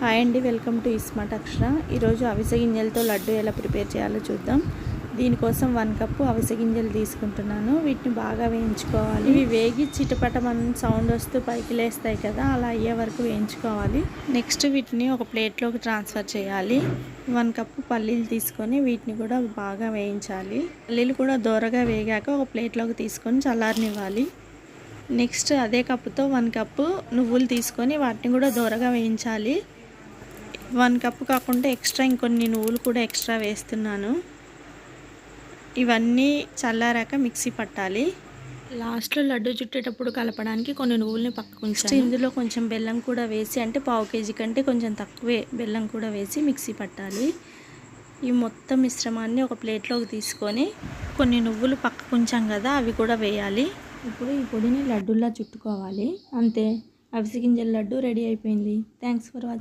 Hi అండి, welcome to smart అక్షర. ఈరోజు అవిసె గింజలతో లడ్డు ఎలా ప్రిపేర్ చేయాలో చూద్దాం. దీనికోసం 1 కప్పు అవిసె గింజలు తీసుకుంటున్నాను. వీటిని బాగా వేయించుకోవాలి. ఇవి వేగి చిటపటమని సౌండ్ వస్తూ పైకి లేస్తాయి కదా, అలా అయ్యే వరకు వేయించుకోవాలి. నెక్స్ట్ వీటిని ఒక ప్లేట్లోకి ట్రాన్స్ఫర్ చేయాలి. 1 కప్పు పల్లీలు తీసుకొని వీటిని కూడా బాగా వేయించాలి. పల్లీలు కూడా దోరగా వేగాక ఒక ప్లేట్లోకి తీసుకొని చల్లారనివ్వాలి. నెక్స్ట్ అదే కప్పుతో 1 కప్పు నువ్వులు తీసుకొని వాటిని కూడా దోరగా వేయించాలి. 1 కప్పు కాకుండా ఎక్స్ట్రా ఇంకొన్ని నువ్వులు కూడా ఎక్స్ట్రా వేస్తున్నాను. ఇవన్నీ చల్లారాక మిక్సీ పట్టాలి. లాస్ట్లో లడ్డు చుట్టేటప్పుడు కలపడానికి కొన్ని నువ్వుల్ని పక్కకు ఉంచాను. ఇందులో కొంచెం బెల్లం కూడా వేసి, అంటే 1/2 కేజీ కంటే కొంచెం తక్కువే బెల్లం కూడా వేసి మిక్సీ పట్టాలి. ఈ మొత్తం మిశ్రమాన్ని ఒక ప్లేట్లోకి తీసుకొని కొన్ని నువ్వులు పక్కకు ఉంచాం కదా, అవి కూడా వేయాలి. ఇప్పుడు ఈ పొడిని లడ్డూలా చుట్టుకోవాలి. అంతే, అవిసె గింజల లడ్డు రెడీ అయిపోయింది. Thanks for watching.